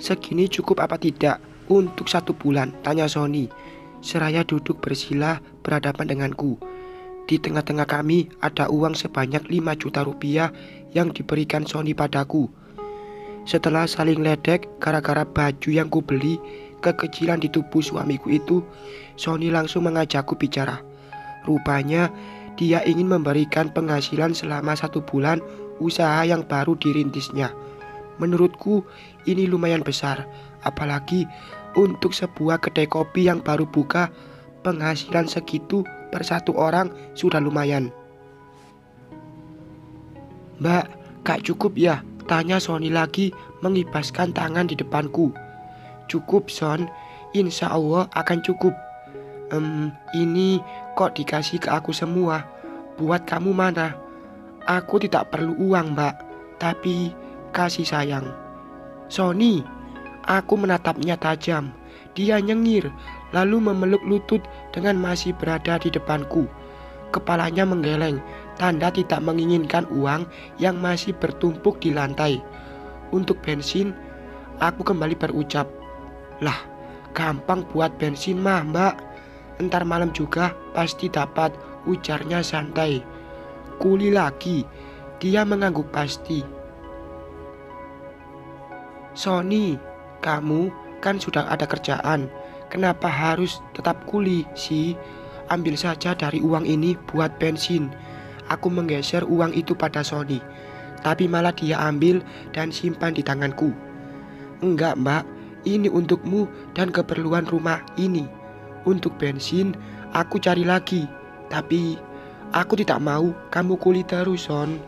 Segini cukup apa tidak untuk 1 bulan? Tanya Sony. Seraya duduk bersila berhadapan denganku. Di tengah-tengah kami ada uang sebanyak 5 juta rupiah yang diberikan Sony padaku. Setelah saling ledek gara-gara baju yang kubeli kekecilan di tubuh suamiku itu, Sony langsung mengajakku bicara. Rupanya dia ingin memberikan penghasilan selama 1 bulan usaha yang baru dirintisnya. Menurutku ini lumayan besar, apalagi untuk sebuah kedai kopi yang baru buka, penghasilan segitu per 1 orang sudah lumayan. Mbak, gak cukup ya? Tanya Sony lagi mengibaskan tangan di depanku. Cukup Son, insya Allah akan cukup. Ini kok dikasih ke aku semua. Buat kamu mana? Aku tidak perlu uang mbak, tapi kasih sayang. Sony, aku menatapnya tajam. Dia nyengir, lalu memeluk lutut dengan masih berada di depanku. Kepalanya menggeleng, tanda tidak menginginkan uang yang masih bertumpuk di lantai. Untuk bensin, aku kembali berucap, lah, gampang buat bensin mah mbak. Entar malam juga pasti dapat, ujarnya santai. Kuli lagi, dia mengangguk pasti. Sony, kamu kan sudah ada kerjaan, kenapa harus tetap kuli sih? Ambil saja dari uang ini buat bensin. Aku menggeser uang itu pada Sony, tapi malah dia ambil dan simpan di tanganku. Enggak mbak, ini untukmu dan keperluan rumah ini. Untuk bensin aku cari lagi, tapi aku tidak mau kamu kuli terus Son.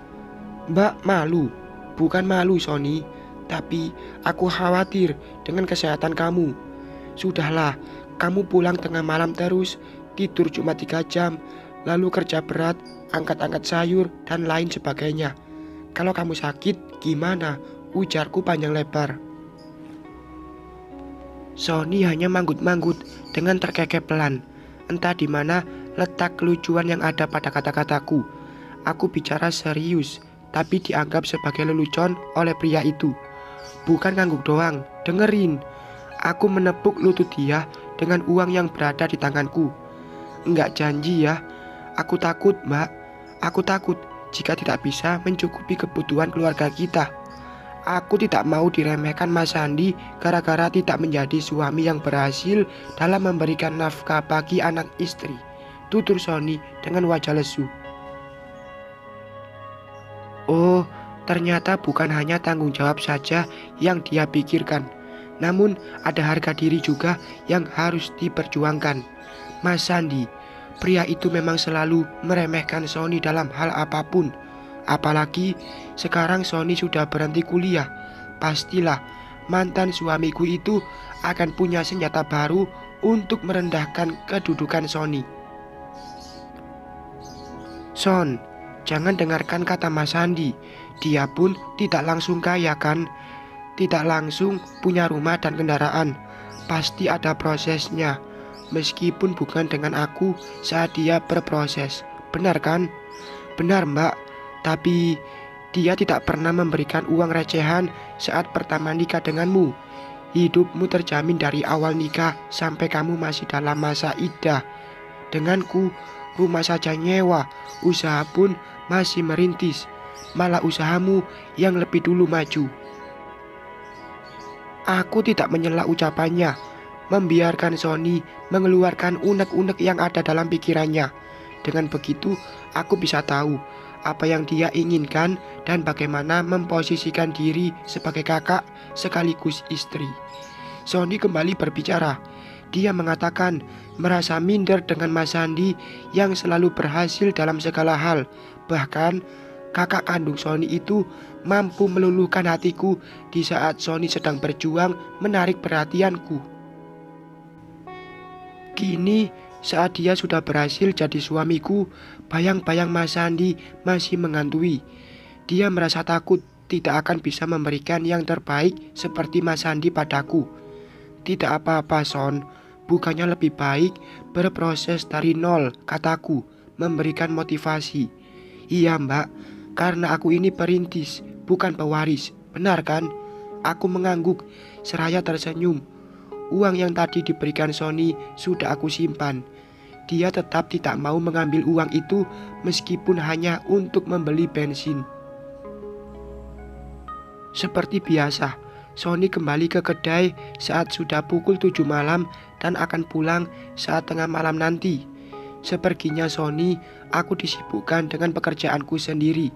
Mbak malu? Bukan malu Sony, tapi aku khawatir dengan kesehatan kamu. Sudahlah, kamu pulang tengah malam terus, tidur cuma 3 jam, lalu kerja berat, angkat-angkat sayur dan lain sebagainya. Kalau kamu sakit gimana? Ujarku panjang lebar. Sony hanya manggut-manggut dengan terkekeh pelan. Entah di mana letak kelucuan yang ada pada kata-kataku. Aku bicara serius, tapi dianggap sebagai lelucon oleh pria itu. Bukan ngangguk doang, dengerin. Aku menepuk lutut dia dengan uang yang berada di tanganku. Enggak janji ya. Aku takut mbak. Aku takut jika tidak bisa mencukupi kebutuhan keluarga kita. Aku tidak mau diremehkan Mas Sandi gara-gara tidak menjadi suami yang berhasil dalam memberikan nafkah bagi anak istri. Tutur Sony dengan wajah lesu. Oh, ternyata bukan hanya tanggung jawab saja yang dia pikirkan, namun ada harga diri juga yang harus diperjuangkan. Mas Sandi, pria itu memang selalu meremehkan Sony dalam hal apapun. Apalagi sekarang Sony sudah berhenti kuliah. Pastilah mantan suamiku itu akan punya senjata baru untuk merendahkan kedudukan Sony. Son, jangan dengarkan kata Mas Sandi. Dia pun tidak langsung kaya kan? Tidak langsung punya rumah dan kendaraan. Pasti ada prosesnya. Meskipun bukan dengan aku saat dia berproses. Benar kan? Benar mbak. Tapi dia tidak pernah memberikan uang recehan saat pertama nikah denganmu. Hidupmu terjamin dari awal nikah sampai kamu masih dalam masa iddah. Denganku, rumah saja nyewa, usaha pun masih merintis. Malah usahamu yang lebih dulu maju. Aku tidak menyela ucapannya, membiarkan Sony mengeluarkan unek-unek yang ada dalam pikirannya. Dengan begitu, aku bisa tahu apa yang dia inginkan dan bagaimana memposisikan diri sebagai kakak sekaligus istri. Sony kembali berbicara. Dia mengatakan merasa minder dengan Mas Sandi yang selalu berhasil dalam segala hal. Bahkan kakak kandung Sony itu mampu meluluhkan hatiku di saat Sony sedang berjuang menarik perhatianku. Kini saat dia sudah berhasil jadi suamiku, bayang-bayang Mas Sandi masih menghantui. Dia merasa takut tidak akan bisa memberikan yang terbaik seperti Mas Sandi padaku. Tidak apa-apa Son, bukannya lebih baik berproses dari nol, kataku, memberikan motivasi. Iya mbak, karena aku ini perintis, bukan pewaris, benar kan? Aku mengangguk, seraya tersenyum. Uang yang tadi diberikan Sony sudah aku simpan. Dia tetap tidak mau mengambil uang itu meskipun hanya untuk membeli bensin. Seperti biasa, Sony kembali ke kedai saat sudah pukul 7 malam dan akan pulang saat tengah malam nanti. Seperginya Sony, aku disibukkan dengan pekerjaanku sendiri,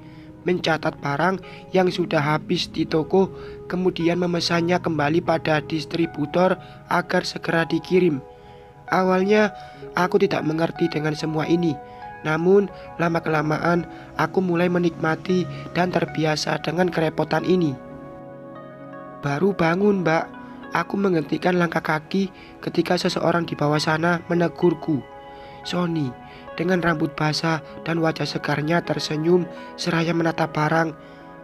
mencatat barang yang sudah habis di toko, kemudian memesannya kembali pada distributor agar segera dikirim. Awalnya, aku tidak mengerti dengan semua ini. Namun, lama-kelamaan aku mulai menikmati dan terbiasa dengan kerepotan ini. Baru bangun, Mbak. Aku menghentikan langkah kaki ketika seseorang di bawah sana menegurku. Sony, dengan rambut basah dan wajah segarnya tersenyum seraya menatap barang.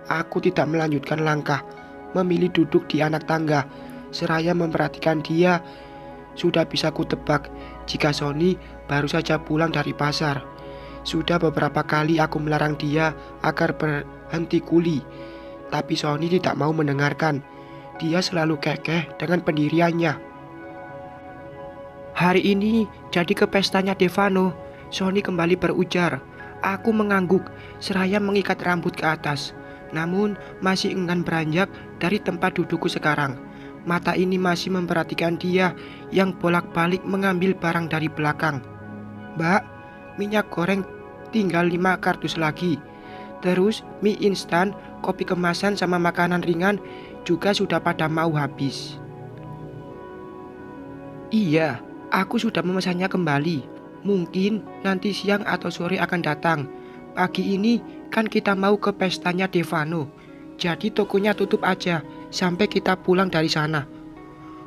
Aku tidak melanjutkan langkah, memilih duduk di anak tangga, seraya memperhatikan dia. Sudah bisa kutebak jika Sony baru saja pulang dari pasar. Sudah beberapa kali aku melarang dia agar berhenti kuli, tapi Sony tidak mau mendengarkan. Dia selalu kekeh dengan pendiriannya. Hari ini jadi ke pestanya Devano, Sony kembali berujar. Aku mengangguk, seraya mengikat rambut ke atas. Namun masih enggan beranjak dari tempat dudukku sekarang. Mata ini masih memperhatikan dia yang bolak-balik mengambil barang dari belakang. Mbak, minyak goreng tinggal 5 kardus lagi. Terus mie instan, kopi kemasan sama makanan ringan juga sudah pada mau habis. Iya, aku sudah memesannya kembali. Mungkin nanti siang atau sore akan datang. Pagi ini kan kita mau ke pestanya Devano. Jadi tokonya tutup aja sampai kita pulang dari sana.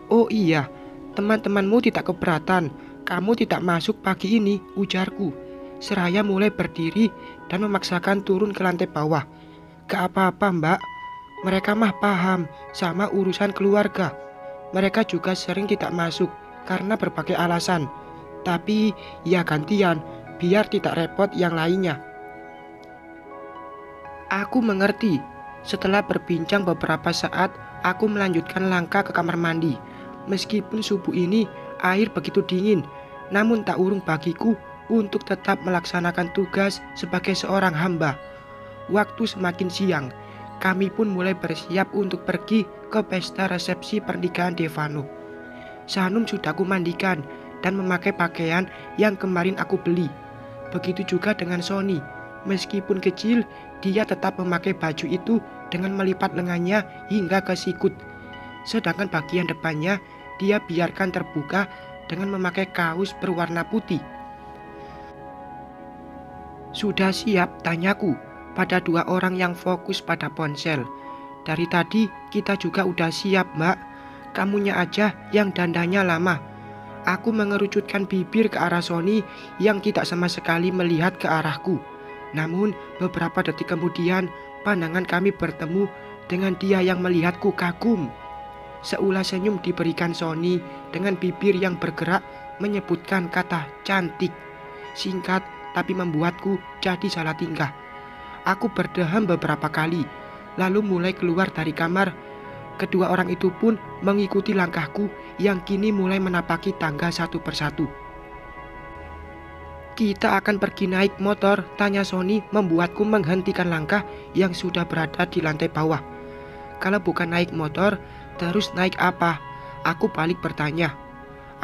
Oh iya, teman-temanmu tidak keberatan kamu tidak masuk pagi ini, ujarku. Seraya mulai berdiri dan memaksakan turun ke lantai bawah. Gak apa-apa, Mbak. Mereka mah paham sama urusan keluarga. Mereka juga sering tidak masuk karena berbagai alasan. Tapi ya gantian, biar tidak repot yang lainnya. Aku mengerti. Setelah berbincang beberapa saat, aku melanjutkan langkah ke kamar mandi. Meskipun subuh ini air begitu dingin, namun tak urung bagiku untuk tetap melaksanakan tugas sebagai seorang hamba. Waktu semakin siang, kami pun mulai bersiap untuk pergi ke pesta resepsi pernikahan Devano. Sanum sudah aku mandikan dan memakai pakaian yang kemarin aku beli. Begitu juga dengan Sony. Meskipun kecil, dia tetap memakai baju itu dengan melipat lengannya hingga ke sikut. Sedangkan bagian depannya dia biarkan terbuka dengan memakai kaos berwarna putih. Sudah siap? Tanyaku pada dua orang yang fokus pada ponsel. Dari tadi kita juga udah siap, Mbak. Kamunya aja yang dandanya lama. Aku mengerucutkan bibir ke arah Sony yang tidak sama sekali melihat ke arahku. Namun beberapa detik kemudian pandangan kami bertemu dengan dia yang melihatku kagum. Seulas senyum diberikan Sony dengan bibir yang bergerak menyebutkan kata cantik. Singkat tapi membuatku jadi salah tingkah. Aku berdeham beberapa kali, lalu mulai keluar dari kamar. Kedua orang itu pun mengikuti langkahku yang kini mulai menapaki tangga satu persatu. Kita akan pergi naik motor, tanya Sony membuatku menghentikan langkah yang sudah berada di lantai bawah. Kalau bukan naik motor, terus naik apa? Aku balik bertanya.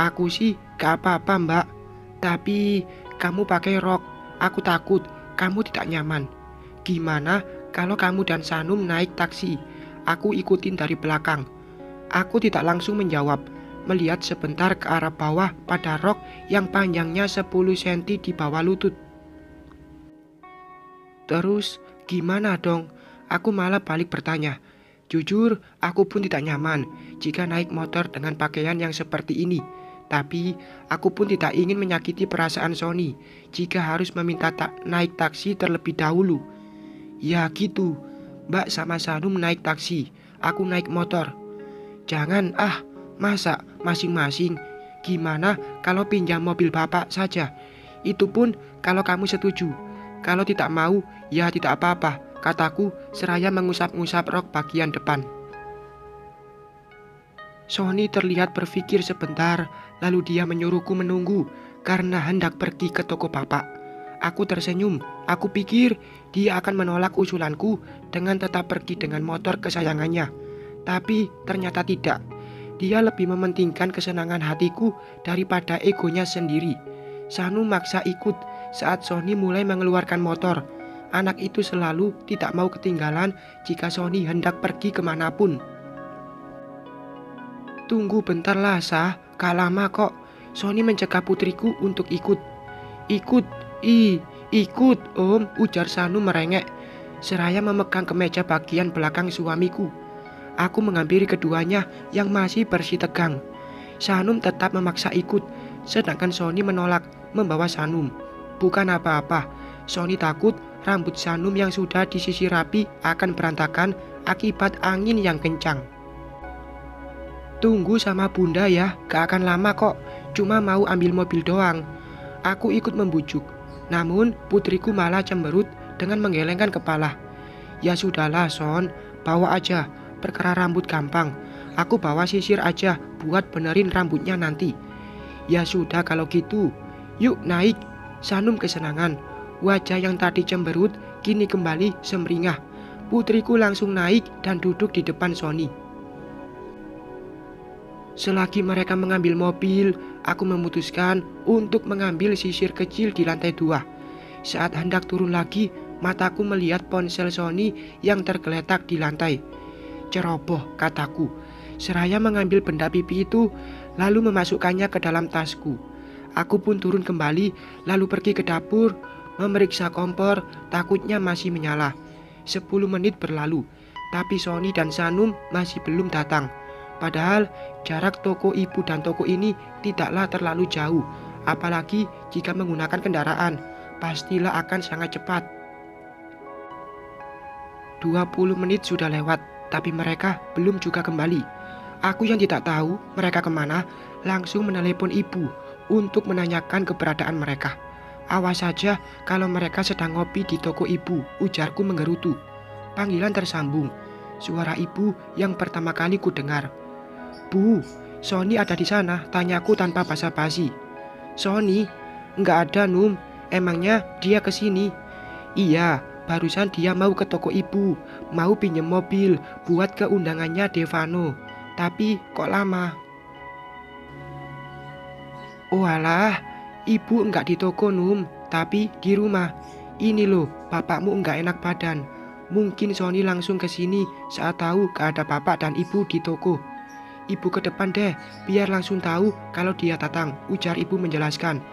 Aku sih gak apa-apa, Mbak. Tapi kamu pakai rok, aku takut kamu tidak nyaman. Gimana kalau kamu dan Sanum naik taksi? Aku ikutin dari belakang. Aku tidak langsung menjawab, melihat sebentar ke arah bawah pada rok yang panjangnya 10 cm di bawah lutut. Terus gimana dong? Aku malah balik bertanya. Jujur, aku pun tidak nyaman jika naik motor dengan pakaian yang seperti ini. Tapi aku pun tidak ingin menyakiti perasaan Sony jika harus meminta naik taksi terlebih dahulu. Ya gitu, Mbak sama Sanum naik taksi, aku naik motor. Jangan masa masing-masing? Gimana kalau pinjam mobil bapak saja? Itu pun kalau kamu setuju. Kalau tidak mau, ya tidak apa-apa, kataku seraya mengusap-ngusap rok bagian depan. Sony terlihat berpikir sebentar, lalu dia menyuruhku menunggu karena hendak pergi ke toko bapak. Aku tersenyum. Aku pikir dia akan menolak usulanku dengan tetap pergi dengan motor kesayangannya. Tapi ternyata tidak. Dia lebih mementingkan kesenangan hatiku daripada egonya sendiri. Sanum maksa ikut saat Sony mulai mengeluarkan motor. Anak itu selalu tidak mau ketinggalan jika Sony hendak pergi kemanapun. Tunggu bentar lah, Sah. Gak lama kok. Sony mencegah putriku untuk ikut. Ikut? Ikut, Om, ujar Sanum merengek. Seraya memegang kemeja bagian belakang suamiku. Aku menghampiri keduanya yang masih bersih tegang. Sanum tetap memaksa ikut, sedangkan Sony menolak membawa Sanum. Bukan apa-apa, Sony takut rambut Sanum yang sudah disisir rapi akan berantakan akibat angin yang kencang. Tunggu sama bunda ya, gak akan lama kok, cuma mau ambil mobil doang. Aku ikut membujuk, namun putriku malah cemberut dengan menggelengkan kepala. Ya sudahlah Son, bawa aja, perkara rambut gampang. Aku bawa sisir aja buat benerin rambutnya nanti. Ya sudah kalau gitu, yuk naik. Sanum kesenangan, wajah yang tadi cemberut kini kembali semringah. Putriku langsung naik dan duduk di depan Sony. Selagi mereka mengambil mobil, aku memutuskan untuk mengambil sisir kecil di lantai 2. Saat hendak turun lagi, mataku melihat ponsel Sony yang tergeletak di lantai. Ceroboh, kataku, seraya mengambil benda pipi itu, lalu memasukkannya ke dalam tasku. Aku pun turun kembali, lalu pergi ke dapur, memeriksa kompor, takutnya masih menyala. 10 menit berlalu, tapi Sony dan Sanum masih belum datang. Padahal jarak toko ibu dan toko ini tidaklah terlalu jauh, apalagi jika menggunakan kendaraan, pastilah akan sangat cepat. 20 menit sudah lewat, tapi mereka belum juga kembali. Aku yang tidak tahu mereka kemana, langsung menelepon ibu untuk menanyakan keberadaan mereka. Awas saja kalau mereka sedang ngopi di toko ibu, ujarku menggerutu. Panggilan tersambung, suara ibu yang pertama kali ku dengar. Bu, Sony ada di sana, tanyaku tanpa basa-basi. Sony? Enggak ada, Num. Emangnya dia kesini? Iya, barusan dia mau ke toko ibu, mau pinjem mobil buat keundangannya Devano. Tapi kok lama? Oh alah, ibu enggak di toko, Num, tapi di rumah. Ini loh, bapakmu enggak enak badan. Mungkin Sony langsung ke sini saat tahu gak ada bapak dan ibu di toko. Ibu ke depan deh, biar langsung tahu kalau dia datang, ujar ibu menjelaskan.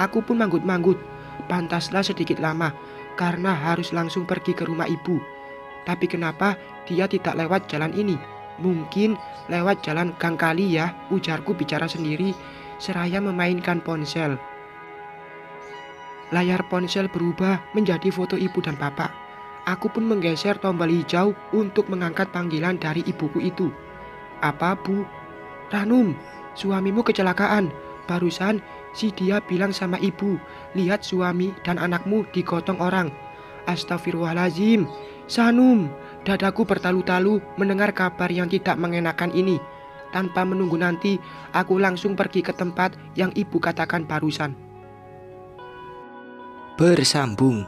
Aku pun manggut-manggut, pantaslah sedikit lama, karena harus langsung pergi ke rumah ibu. Tapi kenapa dia tidak lewat jalan ini? Mungkin lewat jalan gang kali ya, ujarku bicara sendiri, seraya memainkan ponsel. Layar ponsel berubah menjadi foto ibu dan bapak. Aku pun menggeser tombol hijau untuk mengangkat panggilan dari ibuku itu. Apa Bu? Ranum, suamimu kecelakaan. Barusan si dia bilang sama ibu, lihat suami dan anakmu digotong orang. Astagfirullahaladzim. Sanum, dadaku bertalu-talu mendengar kabar yang tidak mengenakan ini. Tanpa menunggu nanti, aku langsung pergi ke tempat yang ibu katakan barusan. Bersambung.